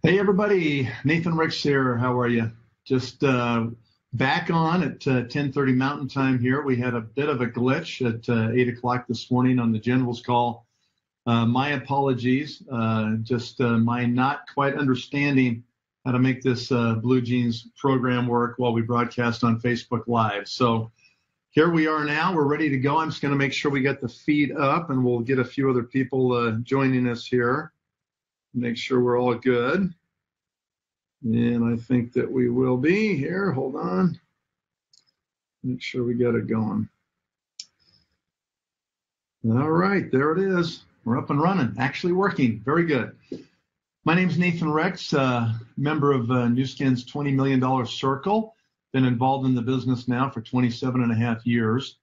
Hey everybody, Nathan Ricks here. How are you? Just back on at 10:30 Mountain Time here. We had a bit of a glitch at 8 o'clock this morning on the General's call. My apologies. Just my not quite understanding how to make this Blue Jeans program work while we broadcast on Facebook Live. So here we are now. We're ready to go. I'm just going to make sure we get the feed up, and we'll get a few other people joining us here. Make sure we're all good. And I think that we will be here. Hold on. Make sure we got it going. All right, there it is. We're up and running, actually working. Very good. My name is Nathan Rex, member of Nu Skin's $20 million circle. Been involved in the business now for 27 and a half years.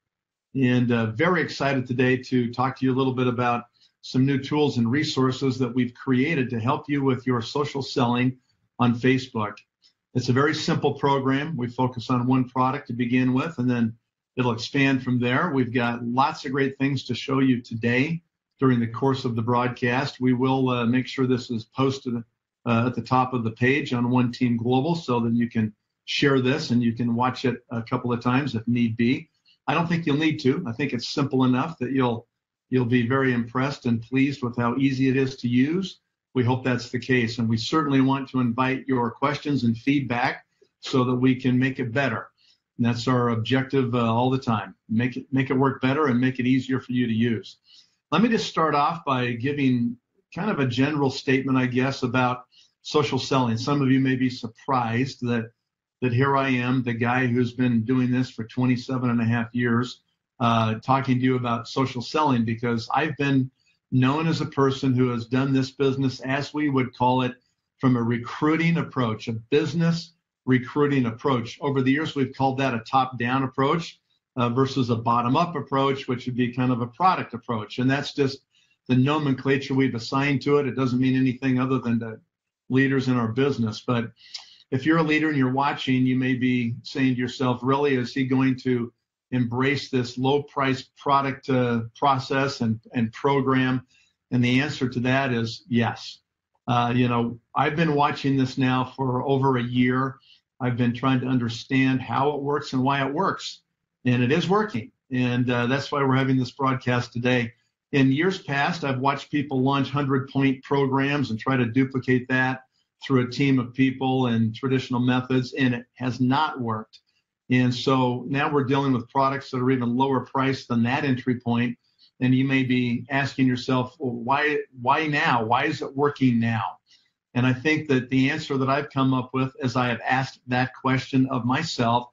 And very excited today to talk to you a little bit about some new tools and resources that we've created to help you with your social selling on Facebook. It's a very simple program. We focus on one product to begin with, and then it'll expand from there. We've got lots of great things to show you today during the course of the broadcast. We will make sure this is posted at the top of the page on One Team Global so that you can share this and you can watch it a couple of times if need be. I don't think you'll need to. I think it's simple enough that you'll be very impressed and pleased with how easy it is to use. We hope that's the case, and we certainly want to invite your questions and feedback so that we can make it better. And that's our objective all the time. Make it work better and make it easier for you to use. Let me just start off by giving kind of a general statement, I guess, about social selling. Some of you may be surprised that here I am, the guy who's been doing this for 27 and a half years, talking to you about social selling, because I've been known as a person who has done this business, as we would call it, from a recruiting approach, a business recruiting approach. Over the years, we've called that a top-down approach versus a bottom-up approach, which would be kind of a product approach. And that's just the nomenclature we've assigned to it. It doesn't mean anything other than the leaders in our business. But if you're a leader and you're watching, you may be saying to yourself, really, is he going to embrace this low-price product process and program? And the answer to that is yes. I've been watching this now for over a year. I've been trying to understand how it works and why it works. And it is working. And that's why we're having this broadcast today. In years past, I've watched people launch 100-point programs and try to duplicate that through a team of people and traditional methods, and it has not worked. And so now we're dealing with products that are even lower priced than that entry point. And you may be asking yourself, well, why now? Why is it working now? And I think that the answer that I've come up with as I have asked that question of myself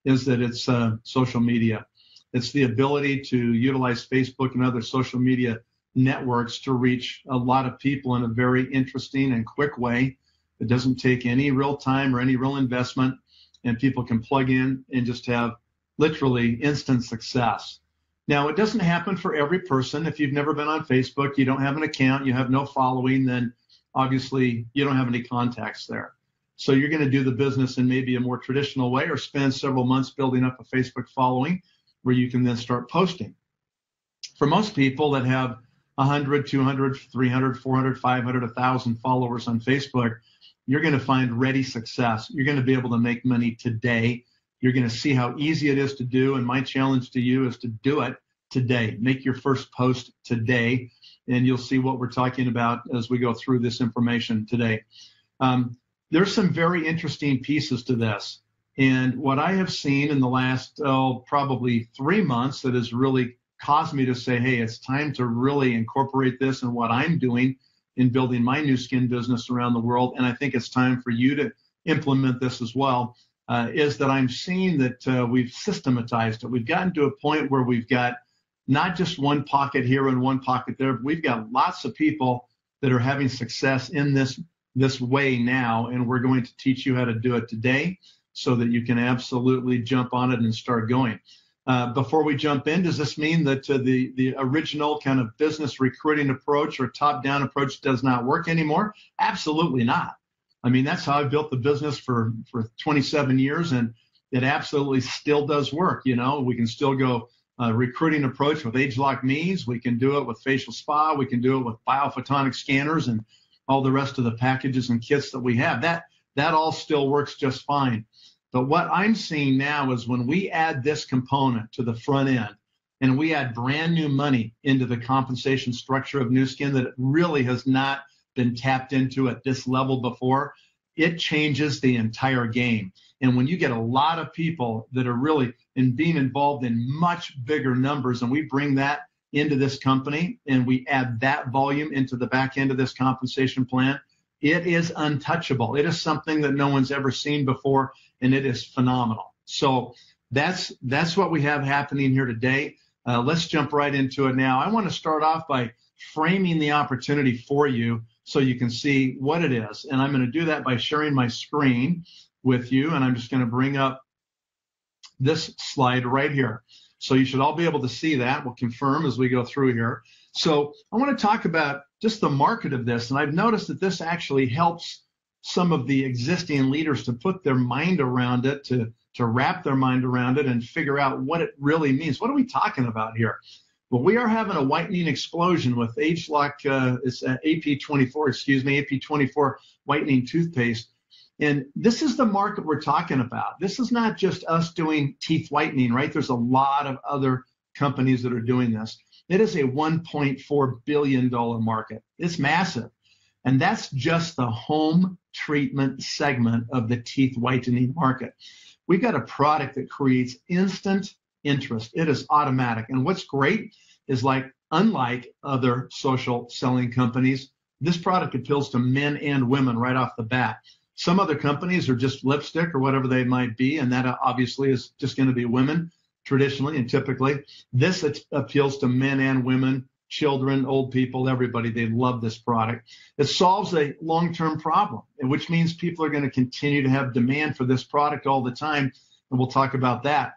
is that it's social media. It's the ability to utilize Facebook and other social media networks to reach a lot of people in a very interesting and quick way. It doesn't take any real time or any real investment, and people can plug in and just have literally instant success. Now, it doesn't happen for every person. If you've never been on Facebook, you don't have an account, you have no following, then obviously you don't have any contacts there. So you're going to do the business in maybe a more traditional way, or spend several months building up a Facebook following where you can then start posting. For most people that have 100, 200, 300, 400, 500, 1,000 followers on Facebook, you're going to find ready success. You're going to be able to make money today. You're going to see how easy it is to do. And my challenge to you is to do it today. Make your first post today, and you'll see what we're talking about as we go through this information today. There's some very interesting pieces to this. And what I have seen in the last, probably 3 months that has really caused me to say, hey, it's time to really incorporate this in what I'm doing in building my Nu Skin business around the world, and I think it's time for you to implement this as well, is that I'm seeing that we've systematized it. We've gotten to a point where we've got not just one pocket here and one pocket there, but we've got lots of people that are having success in this way now, and we're going to teach you how to do it today so that you can absolutely jump on it and start going. Before we jump in, does this mean that the original kind of business recruiting approach or top-down approach does not work anymore? Absolutely not. I mean, that's how I built the business for 27 years, and it absolutely still does work. We can still go recruiting approach with age-lock knees. We can do it with facial spa. We can do it with biophotonic scanners and all the rest of the packages and kits that we have. That all still works just fine. But what I'm seeing now is when we add this component to the front end and we add brand new money into the compensation structure of Nu Skin that it really has not been tapped into at this level before, it changes the entire game. And when you get a lot of people that are really being involved in much bigger numbers, and we bring that into this company and we add that volume into the back end of this compensation plan, it is untouchable. It is something that no one's ever seen before, and it is phenomenal. So that's what we have happening here today. Let's jump right into it now. I want to start off by framing the opportunity for you so you can see what it is. And I'm going to do that by sharing my screen with you, and I'm just going to bring up this slide right here. So you should all be able to see that. We'll confirm as we go through here. So I want to talk about just the market of this, and I've noticed that this actually helps some of the existing leaders to put their mind around it, to wrap their mind around it and figure out what it really means. What are we talking about here? Well, we are having a whitening explosion with ageLOC, it's AP24 whitening toothpaste. And this is the market we're talking about. This is not just us doing teeth whitening, right? There's a lot of other companies that are doing this. It is a $1.4 billion market. It's massive. And that's just the home treatment segment of the teeth whitening market. We've got a product that creates instant interest. It is automatic. And what's great is, like, unlike other social selling companies, this product appeals to men and women right off the bat. Some other companies are just lipstick or whatever they might be, and that obviously is just going to be women traditionally and typically. This appeals to men and women, children, old people, everybody. They love this product. It solves a long-term problem, which means people are going to continue to have demand for this product all the time, and we'll talk about that.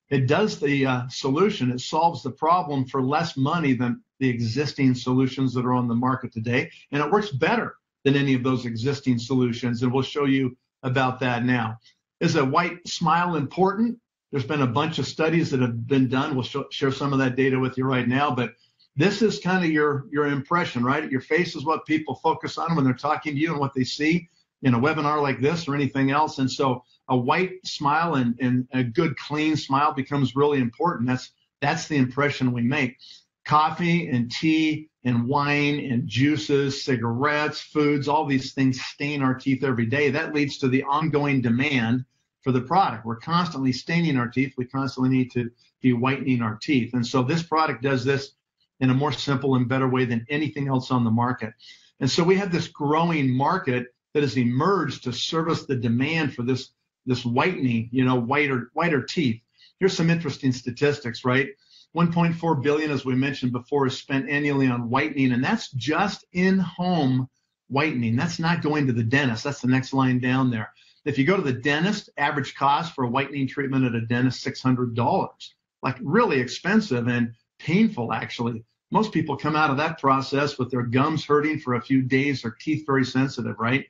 It does the solution. It solves the problem for less money than the existing solutions that are on the market today, and it works better than any of those existing solutions, and we'll show you about that now. Is a white smile important? There's been a bunch of studies that have been done. We'll share some of that data with you right now, but this is kind of your impression, right? Your face is what people focus on when they're talking to you and what they see in a webinar like this or anything else. And so a white smile and a good clean smile becomes really important. That's the impression we make. Coffee and tea and wine and juices, cigarettes, foods, all these things stain our teeth every day. That leads to the ongoing demand for the product. We're constantly staining our teeth. We constantly need to be whitening our teeth. And so this product does this in a more simple and better way than anything else on the market. And so we have this growing market that has emerged to service the demand for this whitening, whiter teeth. Here's some interesting statistics, right? 1.4 billion, as we mentioned before, is spent annually on whitening, and that's just in-home whitening. That's not going to the dentist. That's the next line down there. If you go to the dentist, average cost for a whitening treatment at a dentist, $600. Like, really expensive and painful, actually. Most people come out of that process with their gums hurting for a few days, their teeth very sensitive, right?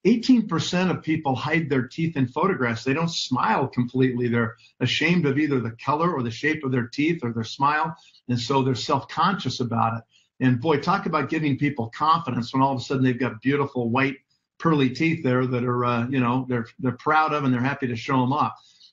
18% of people hide their teeth in photographs. They don't smile completely. They're ashamed of either the color or the shape of their teeth or their smile, and so they're self-conscious about it. And boy, talk about giving people confidence when all of a sudden they've got beautiful white pearly teeth there that are, they're proud of and they're happy to show them off.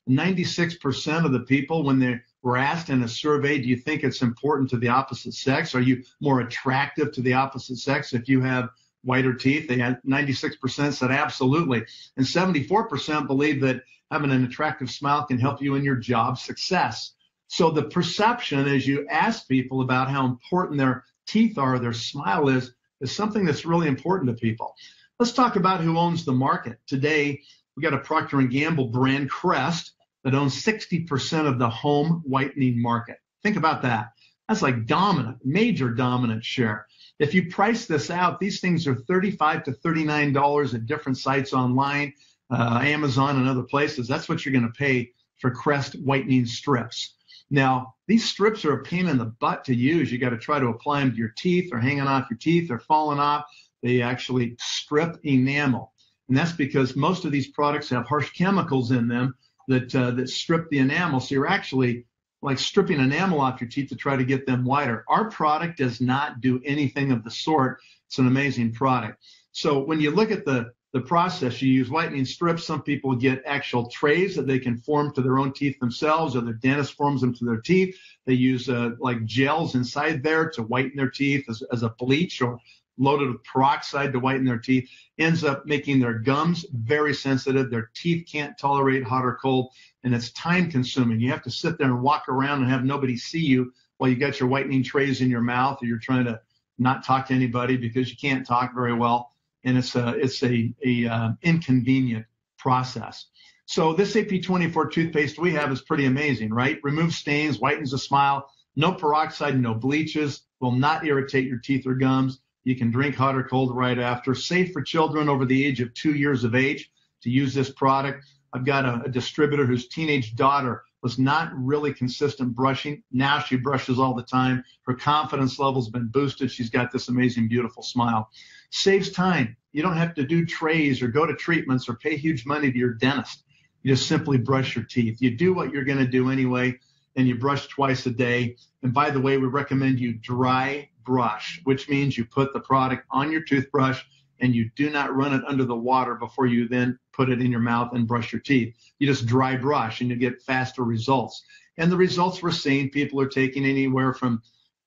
96% of the people, when they were asked in a survey, do you think it's important to the opposite sex? Are you more attractive to the opposite sex if you have whiter teeth? They had 96% said absolutely. And 74% believe that having an attractive smile can help you in your job success. So the perception, as you ask people about how important their teeth are, their smile is something that's really important to people. Let's talk about who owns the market. Today, we got a Procter & Gamble brand, Crest, that owns 60% of the home whitening market. Think about that. That's like dominant, major dominant share. If you price this out, these things are $35 to $39 at different sites online, Amazon and other places. That's what you're going to pay for Crest whitening strips. Now, these strips are a pain in the butt to use. You got to try to apply them to your teeth. They're hanging off your teeth. They're falling off. They actually strip enamel. And that's because most of these products have harsh chemicals in them that strip the enamel. So you're actually like stripping enamel off your teeth to try to get them whiter. Our product does not do anything of the sort. It's an amazing product. So when you look at the process, you use whitening strips. Some people get actual trays that they can form to their own teeth themselves, or their dentist forms them to their teeth. They use like gels inside there to whiten their teeth as a bleach, or loaded with peroxide to whiten their teeth. Ends up making their gums very sensitive. Their teeth can't tolerate hot or cold, and it's time consuming. You have to sit there and walk around and have nobody see you while you got your whitening trays in your mouth, or you're trying to not talk to anybody because you can't talk very well. And it's a inconvenient process. So this AP24 toothpaste we have is pretty amazing, right? Removes stains, whitens the smile, no peroxide, no bleaches, will not irritate your teeth or gums. You can drink hot or cold right after. Safe for children over the age of 2 years of age to use this product. I've got a distributor whose teenage daughter was not really consistent brushing. Now she brushes all the time. Her confidence level's been boosted. She's got this amazing, beautiful smile. Saves time. You don't have to do trays or go to treatments or pay huge money to your dentist. You just simply brush your teeth. You do what you're going to do anyway, and you brush twice a day. And by the way, we recommend you dry brush, which means you put the product on your toothbrush and you do not run it under the water before you then put it in your mouth and brush your teeth. You just dry brush and you get faster results. And the results we're seeing, people are taking anywhere from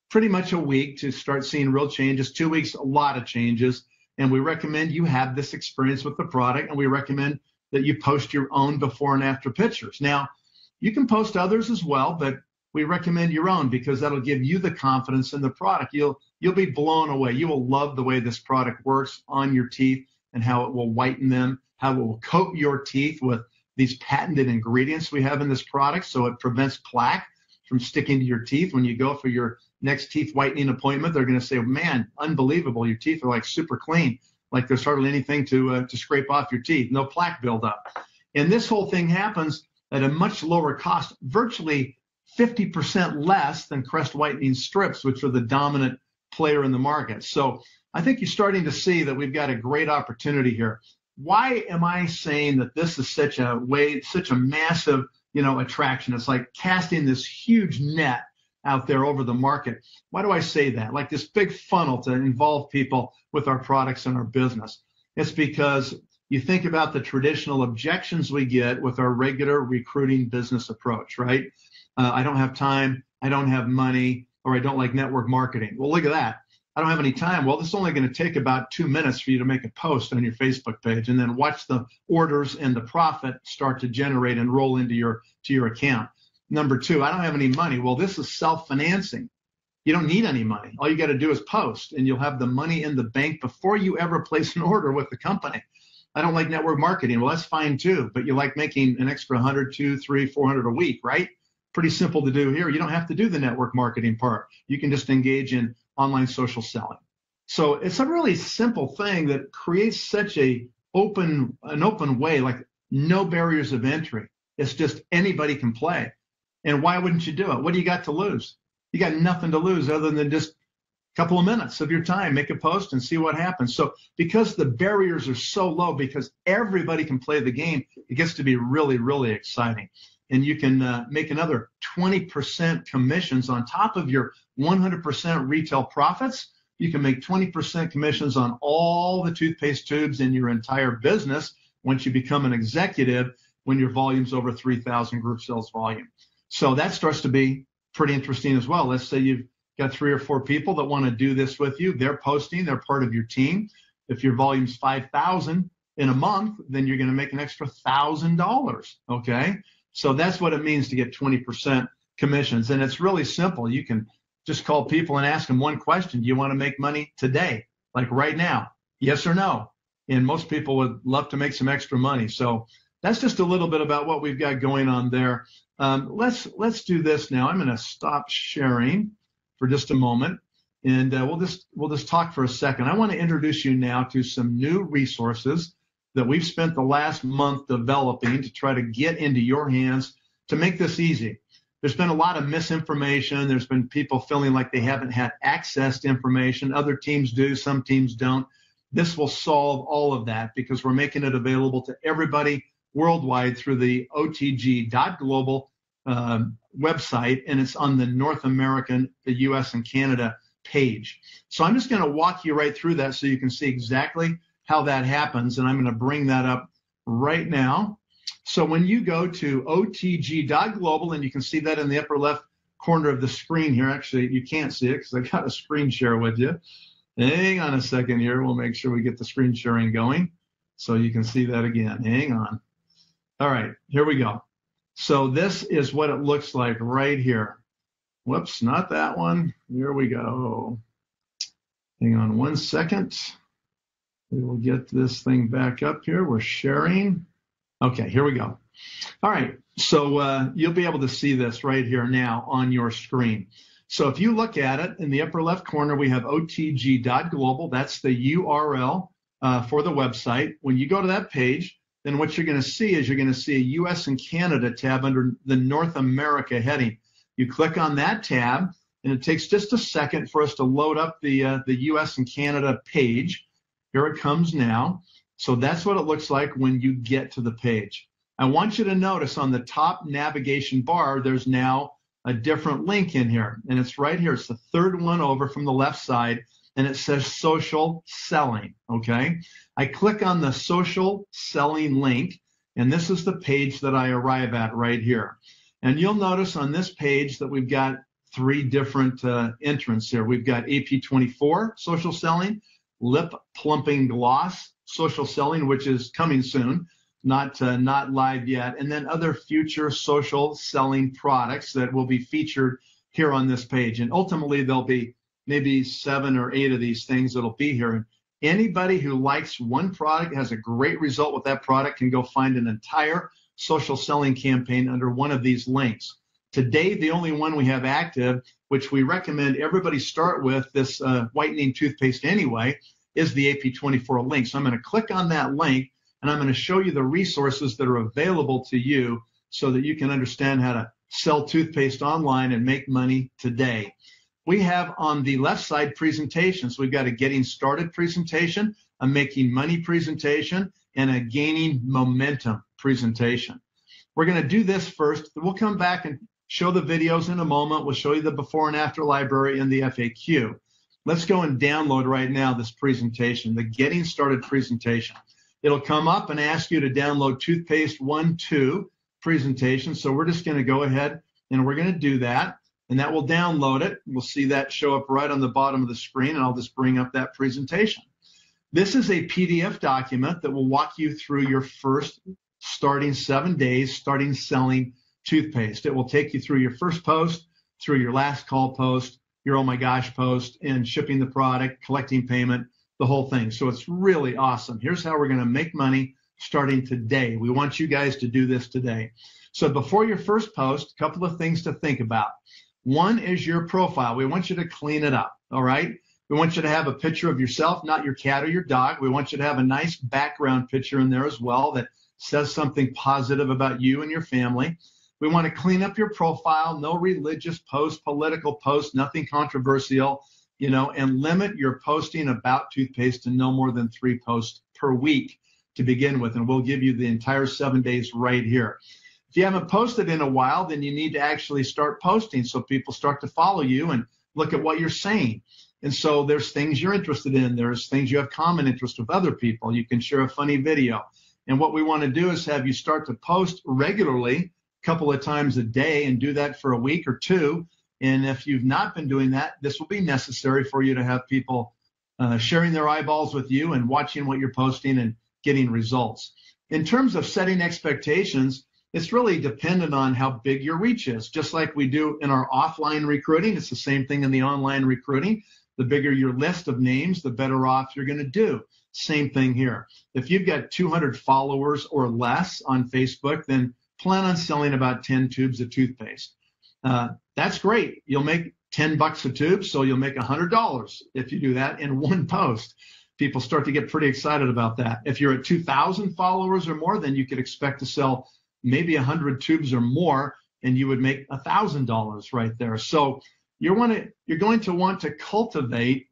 pretty much a week to start seeing real changes. 2 weeks, a lot of changes. And we recommend you have this experience with the product, and we recommend that you post your own before and after pictures. Now, you can post others as well, but we recommend your own because that'll give you the confidence in the product. You'll be blown away. You will love the way this product works on your teeth and how it will whiten them, how it will coat your teeth with these patented ingredients we have in this product, so it prevents plaque from sticking to your teeth. When you go for your next teeth whitening appointment, they're going to say, man, unbelievable. Your teeth are like super clean, like there's hardly anything to scrape off your teeth, no plaque buildup. And this whole thing happens at a much lower cost, virtually 50% less than Crest whitening strips, which are the dominant player in the market. So I think you're starting to see that we've got a great opportunity here. Why am I saying that this is such a massive, attraction? It's like casting this huge net out there over the market. Why do I say that? Like this big funnel to involve people with our products and our business. It's because you think about the traditional objections we get with our regular recruiting business approach, right? I don't have time, I don't have money, or I don't like network marketing. Well, look at that. I don't have any time. Well, this is only going to take about 2 minutes for you to make a post on your Facebook page, and then watch the orders and the profit start to generate and roll into your account. Number two, I don't have any money. Well, this is self-financing. You don't need any money. All you got to do is post, and you'll have the money in the bank before you ever place an order with the company. I don't like network marketing. Well, that's fine too, but you like making an extra 100, 200, 300, 400 a week, right? Pretty simple to do here. You don't have to do the network marketing part. You can just engage in online social selling. So it's a really simple thing that creates such an open way, like no barriers of entry. It's just anybody can play. And why wouldn't you do it? What do you got to lose? You got nothing to lose other than just a couple of minutes of your time. Make a post and see what happens. So because the barriers are so low, because everybody can play the game, it gets to be really, really exciting. And you can make another 20% commissions on top of your 100% retail profits. You can make 20% commissions on all the toothpaste tubes in your entire business once you become an executive, when your volume's over 3,000 group sales volume. So that starts to be pretty interesting as well. Let's say you've got 3 or 4 people that want to do this with you. They're posting, they're part of your team. If your volume's 5,000 in a month, then you're going to make an extra $1,000, okay? So that's what it means to get 20% commissions. And it's really simple. You can just call people and ask them one question. Do you want to make money today? Like right now? Yes or no? And most people would love to make some extra money. So that's just a little bit about what we've got going on there. Let's do this now. I'm going to stop sharing for just a moment, and we'll just talk for a second. I want to introduce you now to some new resources that we've spent the last month developing to try to get into your hands to make this easy. There's been a lot of misinformation. There's been people feeling like they haven't had access to information. Other teams do, some teams don't. This will solve all of that because we're making it available to everybody worldwide through the otg.global website, and it's on the North American, the US and Canada page. So I'm just going to walk you right through that so you can see exactly how that happens. And I'm going to bring that up right now. So when you go to otg.global, and you can see that in the upper left corner of the screen here. Actually, you can't see it because I got a screen share with you. Hang on a second here. We'll make sure we get the screen sharing going so you can see that again. Hang on. All right, here we go. So this is what it looks like right here. Whoops, not that one. Here we go. Hang on one second. We will get this thing back up here. We're sharing. Okay, here we go. All right, so you'll be able to see this right here now on your screen. So if you look at it, in the upper left corner, we have otg.global. That's the URL for the website. When you go to that page, then what you're going to see is you're going to see a US and Canada tab under the North America heading. You click on that tab, and it takes just a second for us to load up the US and Canada page. Here it comes now. So that's what it looks like when you get to the page. I want you to notice on the top navigation bar, there's now a different link in here, and it's right here. It's the third one over from the left side, and it says social selling, okay? I click on the social selling link, and this is the page that I arrive at right here. And you'll notice on this page that we've got three different entrants here. We've got AP24 social selling, lip plumping gloss social selling, which is coming soon, not live yet, and then other future social selling products that will be featured here on this page. And ultimately, there'll be maybe 7 or 8 of these things that'll be here. And anybody who likes one product, has a great result with that product, can go find an entire social selling campaign under one of these links. Today, the only one we have active, which we recommend everybody start with, this whitening toothpaste anyway, is the AP24 link. So I'm going to click on that link, and I'm going to show you the resources that are available to you so that you can understand how to sell toothpaste online and make money today. We have on the left side presentations. We've got a getting started presentation, a making money presentation, and a gaining momentum presentation. We're going to do this first. We'll come back and show the videos in a moment. We'll show you the before and after library and the FAQ. Let's go and download right now this presentation, the getting started presentation. It'll come up and ask you to download Toothpaste 1.2 presentation. So we're just going to go ahead and we're going to do that, and that will download it. We'll see that show up right on the bottom of the screen, and I'll just bring up that presentation. This is a PDF document that will walk you through your first starting 7 days, starting selling toothpaste. It will take you through your first post, through your last call post, your oh my gosh post, and shipping the product, collecting payment, the whole thing. So it's really awesome. Here's how we're going to make money starting today. We want you guys to do this today. So before your first post, a couple of things to think about. One is your profile. We want you to clean it up, all right? We want you to have a picture of yourself, not your cat or your dog. We want you to have a nice background picture in there as well that says something positive about you and your family. We want to clean up your profile, no religious posts, political posts, nothing controversial, and limit your posting about toothpaste to no more than 3 posts per week to begin with, and we'll give you the entire 7 days right here. If you haven't posted in a while, then you need to actually start posting so people start to follow you and look at what you're saying. And so there's things you're interested in. There's things you have common interest with other people. You can share a funny video. And what we want to do is have you start to post regularly, a couple of times a day, and do that for a week or 2. And if you've not been doing that, this will be necessary for you to have people sharing their eyeballs with you and watching what you're posting and getting results. In terms of setting expectations, it's really dependent on how big your reach is. Just like we do in our offline recruiting, it's the same thing in the online recruiting. The bigger your list of names, the better off you're going to do. Same thing here. If you've got 200 followers or less on Facebook, then plan on selling about 10 tubes of toothpaste. That's great. You'll make $10 a tube, so you'll make $100 if you do that in one post. People start to get pretty excited about that. If you're at 2,000 followers or more, then you could expect to sell maybe 100 tubes or more, and you would make $1,000 right there. So you're going to want to cultivate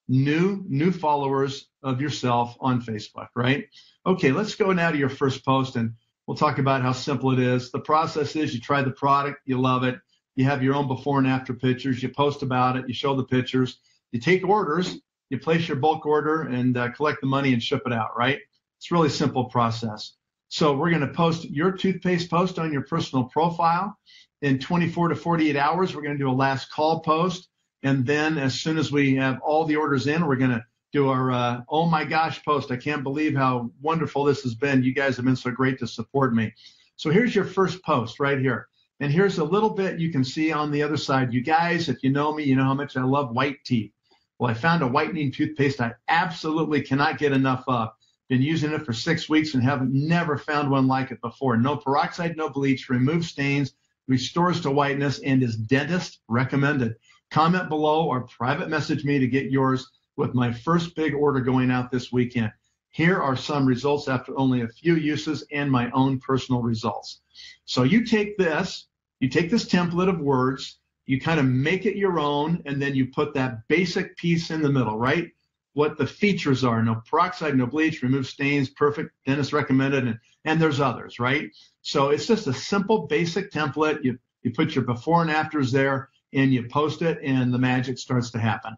new followers of yourself on Facebook, right? Okay, let's go now to your first post, and we'll talk about how simple it is. The process is you try the product, you love it, You have your own before and after pictures. You post about it. You show the pictures. You take orders. You place your bulk order and collect the money and ship it out, right? It's a really simple process. So we're going to post your toothpaste post on your personal profile. In 24 to 48 hours, we're going to do a last call post. And then as soon as we have all the orders in, we're going to do our oh my gosh post. I can't believe how wonderful this has been. You guys have been so great to support me. So here's your first post right here. And here's a little bit you can see on the other side. You guys, if you know me, you know how much I love white teeth. Well, I found a whitening toothpaste I absolutely cannot get enough of. Been using it for 6 weeks and have never found one like it before. No peroxide, no bleach, removes stains, restores to whiteness, and is dentist recommended. Comment below or private message me to get yours with my first big order going out this weekend. Here are some results after only a few uses and my own personal results. So you take this template of words, you kind of make it your own, and then you put that basic piece in the middle, right? What the features are: no peroxide, no bleach, remove stains, perfect, dentist recommended, and there's others, right? So it's just a simple basic template. You put your before and afters there, and you post it, and the magic starts to happen.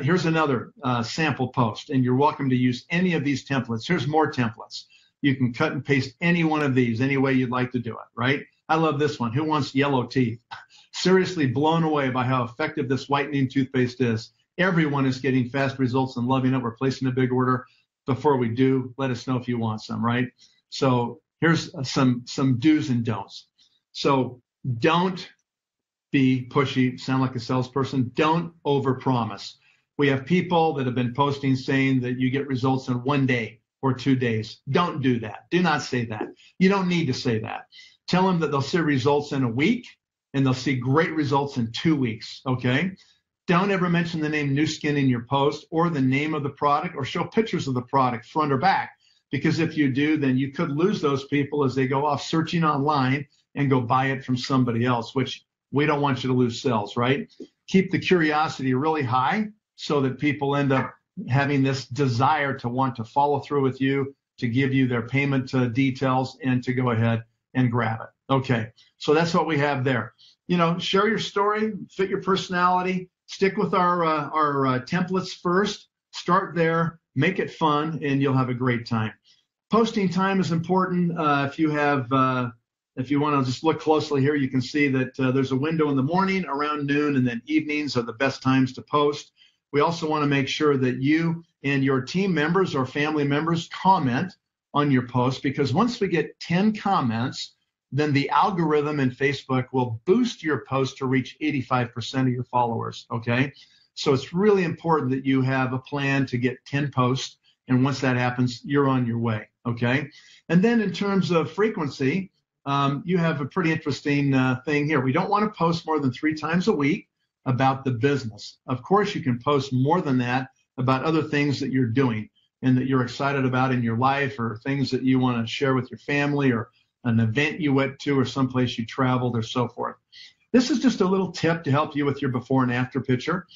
Here's another sample post, and you're welcome to use any of these templates. Here's more templates. You can cut and paste any one of these any way you'd like to do it, right? I love this one. Who wants yellow teeth? Seriously blown away by how effective this whitening toothpaste is. Everyone is getting fast results and loving it. We're placing a big order. Before we do, let us know if you want some, right? So here's some do's and don'ts. So don't be pushy, sound like a salesperson. Don't overpromise. We have people that have been posting saying that you get results in 1 day or 2 days. Don't do that. Do not say that. You don't need to say that. Tell them that they'll see results in a week and they'll see great results in 2 weeks, okay? Don't ever mention the name Nu Skin in your post or the name of the product or show pictures of the product front or back, because if you do, then you could lose those people as they go off searching online and go buy it from somebody else, which we don't want you to lose sales, right? Keep the curiosity really high so that people end up having this desire to want to follow through with you, to give you their payment details, and to go ahead and grab it. Okay, so that's what we have there. You know, share your story, fit your personality, stick with our templates first, start there, make it fun, and you'll have a great time. Posting time is important. If you want to just look closely here, you can see that there's a window in the morning, around noon, and then evenings are the best times to post. We also want to make sure that you and your team members or family members comment on your post, because once we get 10 comments, then the algorithm in Facebook will boost your post to reach 85% of your followers, okay? So it's really important that you have a plan to get 10 posts, and once that happens, you're on your way, okay? And then in terms of frequency, you have a pretty interesting thing here. We don't want to post more than 3 times a week about the business. Of course, you can post more than that about other things that you're doing and that you're excited about in your life, or things that you want to share with your family, or an event you went to, or someplace you traveled, or so forth. This is just a little tip to help you with your before and after picture.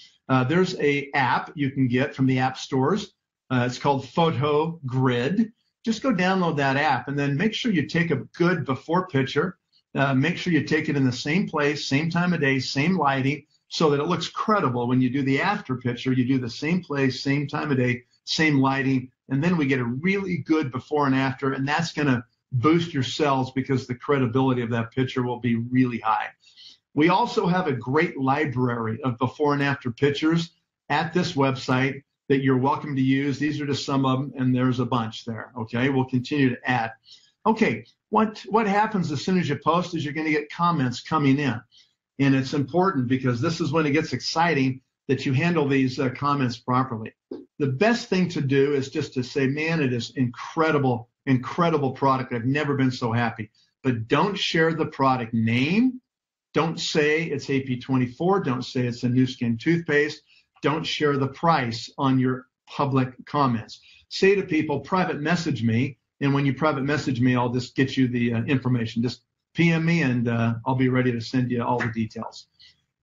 There's an app you can get from the app stores. It's called Photo Grid. Just go download that app and then make sure you take a good before picture. Make sure you take it in the same place, same time of day, same lighting, so that it looks credible. When you do the after picture, you do the same place, same time of day, same lighting, and then we get a really good before and after, and that's going to boost your sales because the credibility of that picture will be really high. We also have a great library of before and after pictures at this website that you're welcome to use. These are just some of them, and there's a bunch there, okay? We'll continue to add. Okay, what happens as soon as you post is you're going to get comments coming in, and it's important because this is when it gets exciting that you handle these comments properly. The best thing to do is just to say, man, it is incredible, incredible product. I've never been so happy. But don't share the product name. Don't say it's AP24. Don't say it's a Nu Skin toothpaste. Don't share the price on your public comments. Say to people, private message me, and when you private message me, I'll just get you the information. Just PM me, and I'll be ready to send you all the details.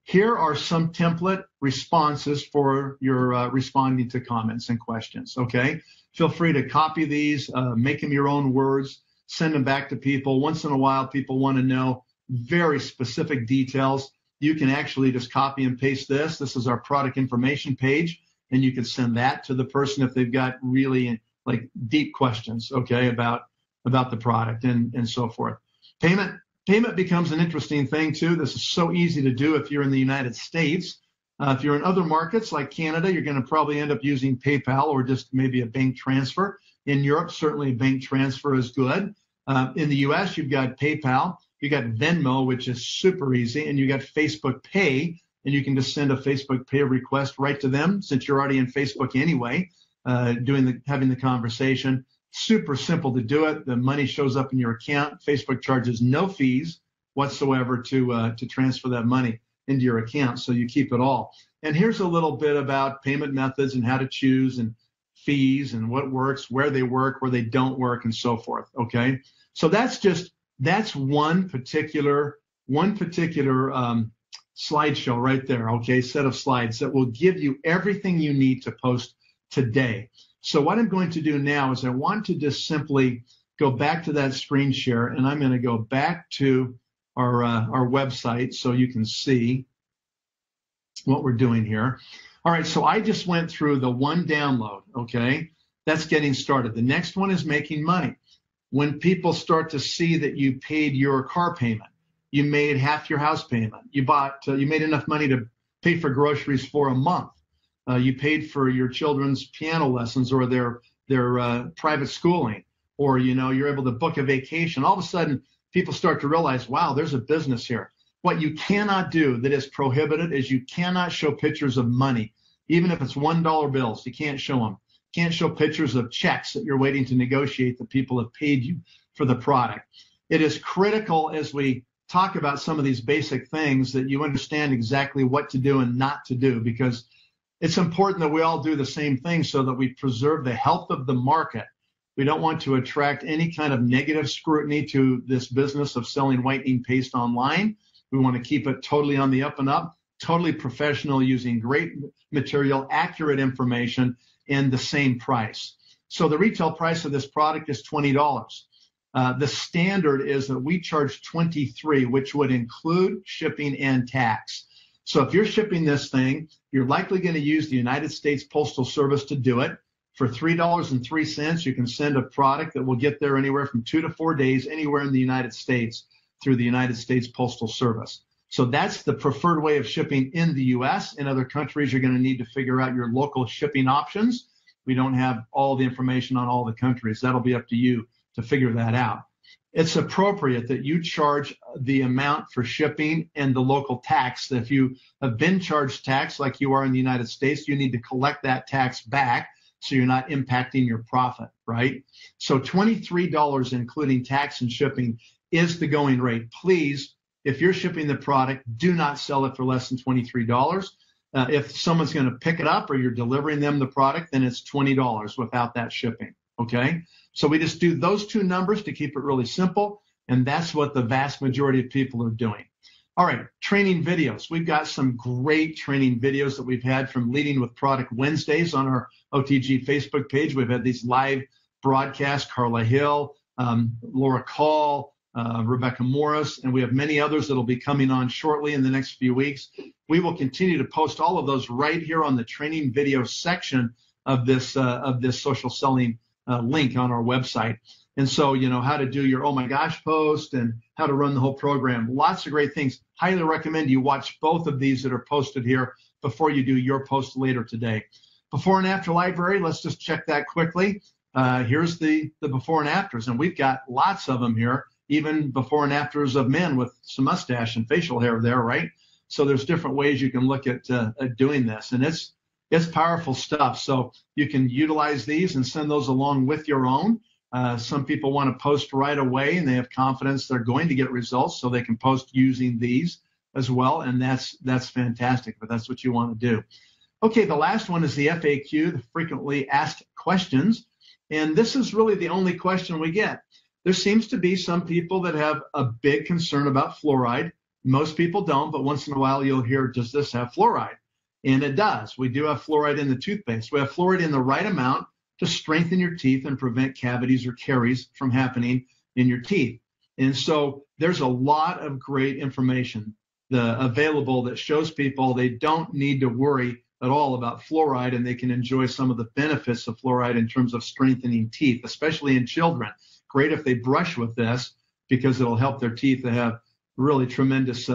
Here are some template responses for your responding to comments and questions, okay? Feel free to copy these, make them your own words, send them back to people. Once in a while, people want to know very specific details. you can actually just copy and paste this. This is our product information page, and you can send that to the person if they've got really like deep questions, okay, about the product and so forth. Payment becomes an interesting thing too. This is so easy to do if you're in the United States. If you're in other markets like Canada, you're going to probably end up using PayPal or just maybe a bank transfer. In Europe, certainly a bank transfer is good. In the US, you've got PayPal, you got Venmo, which is super easy, and you got Facebook Pay, and you can just send a Facebook Pay request right to them since you're already in Facebook anyway, having the conversation. Super simple to do it. The money shows up in your account. Facebook charges no fees whatsoever to transfer that money into your account, so you keep it all. And here's a little bit about payment methods and how to choose and fees and what works, where they work, where they don't work, and so forth. Okay, so that's one particular slideshow right there. Okay, set of slides that will give you everything you need to post today. So what I'm going to do now is I want to just simply go back to that screen share, and I'm going to go back to our website so you can see what we're doing here. All right, so I just went through the one download, okay? That's getting started. The next one is making money. When people start to see that you paid your car payment, you made half your house payment, you made enough money to pay for groceries for a month, you paid for your children's piano lessons or their private schooling, or you're able to book a vacation. All of a sudden, people start to realize, wow, there's a business here. What you cannot do that is prohibited is you cannot show pictures of money, even if it's $1 bills. You can't show them. You can't show pictures of checks that you're waiting to negotiate that people have paid you for the product. It is critical as we talk about some of these basic things that you understand exactly what to do and not to do, because it's important that we all do the same thing so that we preserve the health of the market. We don't want to attract any kind of negative scrutiny to this business of selling whitening paste online. We want to keep it totally on the up and up, totally professional, using great material, accurate information, and the same price. So the retail price of this product is $20. The standard is that we charge $23, which would include shipping and tax. So if you're shipping this thing, you're likely going to use the United States Postal Service to do it. For $3.03, you can send a product that will get there anywhere from 2 to 4 days, anywhere in the United States through the United States Postal Service. So that's the preferred way of shipping in the U.S. In other countries, you're going to need to figure out your local shipping options. We don't have all the information on all the countries. That'll be up to you to figure that out. It's appropriate that you charge the amount for shipping and the local tax. If you have been charged tax like you are in the United States, you need to collect that tax back so you're not impacting your profit, right? So $23, including tax and shipping, is the going rate. Please, if you're shipping the product, do not sell it for less than $23. If someone's going to pick it up or you're delivering them the product, then it's $20 without that shipping, okay? So we just do those two numbers to keep it really simple, and that's what the vast majority of people are doing. All right, training videos. We've got some great training videos that we've had from Leading with Product Wednesdays on our OTG Facebook page. We've had these live broadcasts, Carla Hill, Laura Call, Rebecca Morris, and we have many others that will be coming on shortly in the next few weeks. We will continue to post all of those right here on the training video section of this social selling link on our website. And so, how to do your oh my gosh post and how to run the whole program. Lots of great things. Highly recommend you watch both of these that are posted here before you do your post later today. Before and after library, let's just check that quickly. Here's the before and afters, and we've got lots of them here, even before and afters of men with some mustache and facial hair there, right? So there's different ways you can look at doing this, and it's powerful stuff. So you can utilize these and send those along with your own. Some people want to post right away, and they have confidence they're going to get results, so they can post using these as well, and that's fantastic, but that's what you want to do. Okay, the last one is the FAQ, the frequently asked questions, and this is really the only question we get. There seems to be some people that have a big concern about fluoride. Most people don't, but once in a while you'll hear, does this have fluoride? And it does. We do have fluoride in the toothpaste. We have fluoride in the right amount to strengthen your teeth and prevent cavities or caries from happening in your teeth. And so there's a lot of great information. available that shows people they don't need to worry at all about fluoride, and they can enjoy some of the benefits of fluoride in terms of strengthening teeth, especially in children. Great if they brush with this, because it'll help their teeth to have really tremendous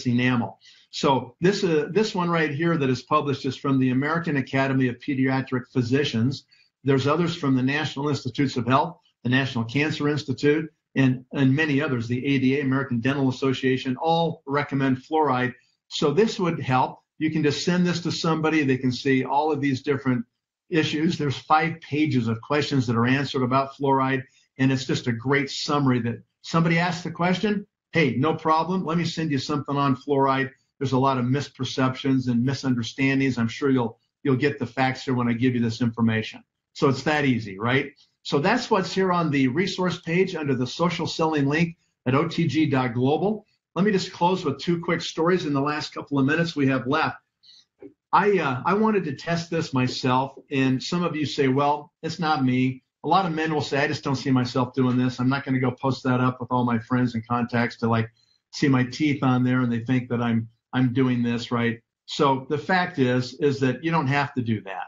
enamel. So this one right here that is published is from the American Academy of Pediatric Physicians. There's others from the National Institutes of Health, the National Cancer Institute, and many others. The ADA, American Dental Association, all recommend fluoride. So this would help. You can just send this to somebody. They can see all of these different issues. There's 5 pages of questions that are answered about fluoride, and it's just a great summary that somebody asks the question, hey, no problem. Let me send you something on fluoride. There's a lot of misperceptions and misunderstandings. I'm sure you'll get the facts here when I give you this information. So it's that easy, right? So that's what's here on the resource page under the social selling link at otg.global. Let me just close with 2 quick stories in the last couple of minutes we have left. I wanted to test this myself, and some of you say, well, it's not me. A lot of men will say, I just don't see myself doing this. I'm not going to go post that up with all my friends and contacts to like see my teeth on there, and they think that I'm doing this, right? So the fact is that you don't have to do that.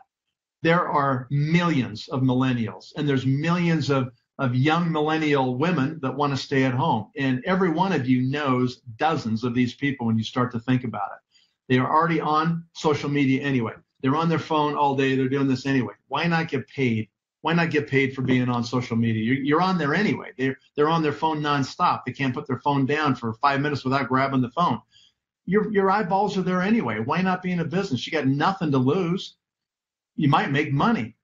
There are millions of millennials, and there's millions of young millennial women that want to stay at home. And every one of you knows dozens of these people when you start to think about it. They are already on social media anyway. They're on their phone all day. They're doing this anyway. Why not get paid? Why not get paid for being on social media? You're on there anyway. They're on their phone nonstop. They can't put their phone down for 5 minutes without grabbing the phone. Your eyeballs are there anyway. Why not be in a business? You got nothing to lose. You might make money.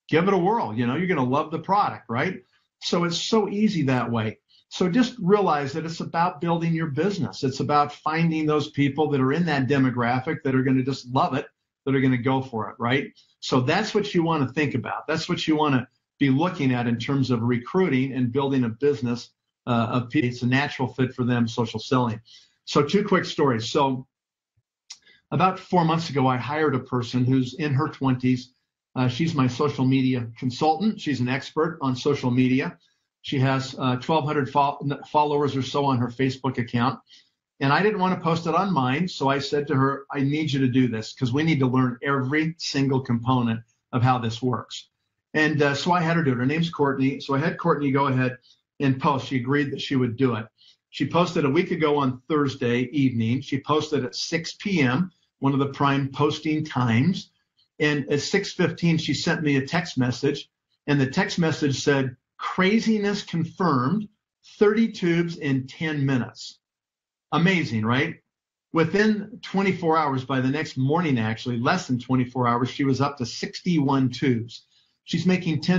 Give it a whirl. You're going to love the product, right? So it's so easy that way. So just realize that it's about building your business. It's about finding those people that are in that demographic that are going to just love it, that are going to go for it, right? So that's what you want to think about. That's what you want to be looking at in terms of recruiting and building a business of people. It's a natural fit for them, social selling. So 2 quick stories. So about 4 months ago, I hired a person who's in her 20s. She's my social media consultant. She's an expert on social media. She has 1,200 followers or so on her Facebook account. And I didn't want to post it on mine, so I said to her, I need you to do this because we need to learn every single component of how this works. And so I had her do it. Her name's Courtney. So I had Courtney go ahead and post. She agreed that she would do it. She posted a week ago on Thursday evening. She posted at 6 p.m., one of the prime posting times. And at 6:15, she sent me a text message. And the text message said, craziness confirmed, 30 tubes in 10 minutes. Amazing, right? Within 24 hours, by the next morning, actually, less than 24 hours, she was up to 61 tubes. She's making 10.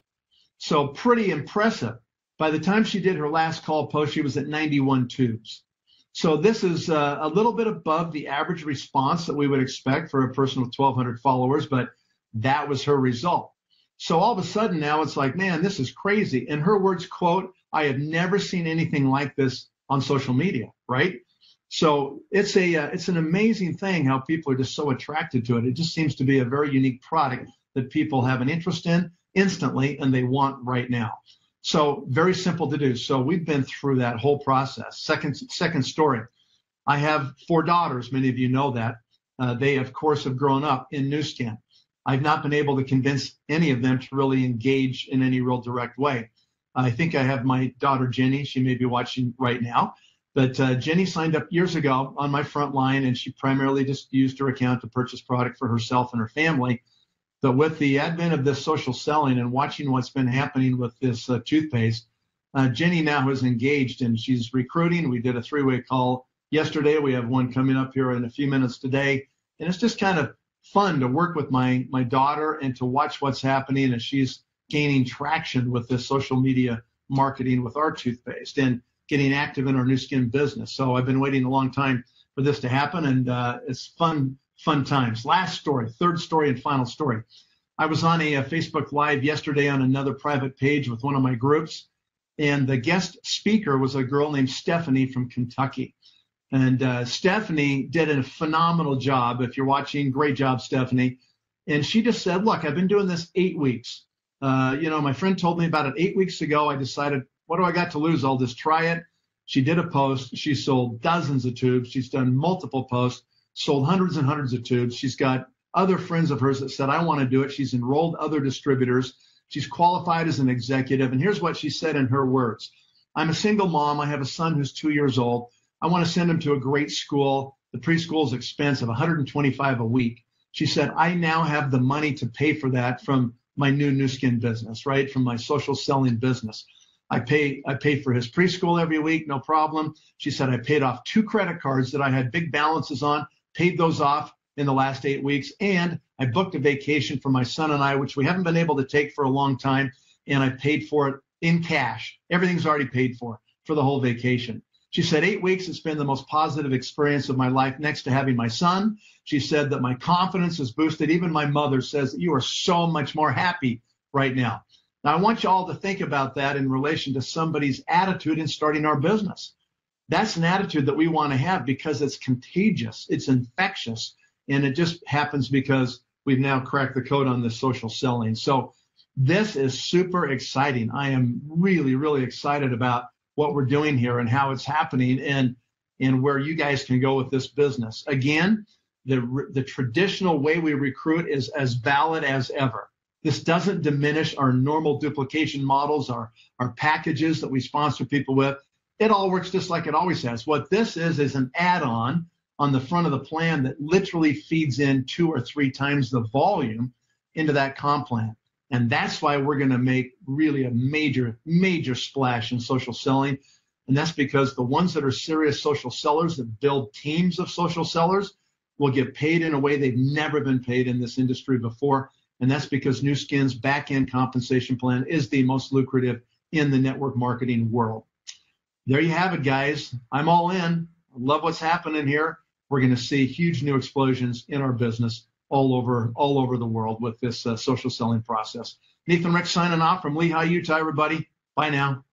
So pretty impressive. By the time she did her last call post, she was at 91 tubes. So this is a little bit above the average response that we would expect for a person with 1,200 followers, but that was her result. So all of a sudden now it's like, man, this is crazy. In her words, quote, I have never seen anything like this on social media, right? So it's an amazing thing how people are just so attracted to it. It just seems to be a very unique product that people have an interest in instantly and they want right now. So very simple to do. So we've been through that whole process. Second story. I have 4 daughters. Many of you know that. They, of course, have grown up in Nu Skin. I've not been able to convince any of them to really engage in any real direct way. I think I have my daughter, Jenny. She may be watching right now. But Jenny signed up years ago on my front line, and she primarily just used her account to purchase product for herself and her family. But with the advent of this social selling and watching what's been happening with this toothpaste, Jenny now is engaged and she's recruiting. We did a 3-way call yesterday. We have one coming up here in a few minutes today. And it's just kind of fun to work with my daughter and to watch what's happening as she's gaining traction with this social media marketing with our toothpaste and getting active in our Nu Skin business. So I've been waiting a long time for this to happen, and it's fun times. Last story, third story and final story. I was on a Facebook Live yesterday on another private page with one of my groups, and the guest speaker was a girl named Stephanie from Kentucky. And Stephanie did a phenomenal job. If you're watching, great job, Stephanie. And she just said, look, I've been doing this 8 weeks. My friend told me about it 8 weeks ago. I decided, what do I got to lose? I'll just try it. She did a post. She sold dozens of tubes. She's done multiple posts, sold hundreds and hundreds of tubes. She's got other friends of hers that said, I want to do it. She's enrolled other distributors. She's qualified as an executive. And here's what she said in her words. I'm a single mom. I have a son who's 2 years old. I want to send him to a great school. The preschool is expensive, $125 a week. She said, I now have the money to pay for that from my new skin business, right? From my social selling business. I pay for his preschool every week, no problem. She said, I paid off 2 credit cards that I had big balances on, paid those off in the last 8 weeks. And I booked a vacation for my son and I, which we haven't been able to take for a long time. And I paid for it in cash. Everything's already paid for the whole vacation. She said, 8 weeks, it's been the most positive experience of my life next to having my son. She said that my confidence is boosted. Even my mother says that you are so much more happy right now. Now, I want you all to think about that in relation to somebody's attitude in starting our business. That's an attitude that we want to have because it's contagious, it's infectious, and it just happens because we've now cracked the code on this social selling. So this is super exciting. I am really, really excited about what we're doing here and how it's happening and where you guys can go with this business. Again, the traditional way we recruit is as valid as ever. This doesn't diminish our normal duplication models, our packages that we sponsor people with. It all works just like it always has. What this is an add-on on the front of the plan that literally feeds in 2 or 3 times the volume into that comp plan. And that's why we're going to make really a major, major splash in social selling. And that's because the ones that are serious social sellers that build teams of social sellers will get paid in a way they've never been paid in this industry before. And that's because Nu Skin's back-end compensation plan is the most lucrative in the network marketing world. There you have it, guys. I'm all in. I love what's happening here. We're going to see huge new explosions in our business all over the world with this social selling process. Nathan Rex signing off from Lehi, Utah, everybody. Bye now.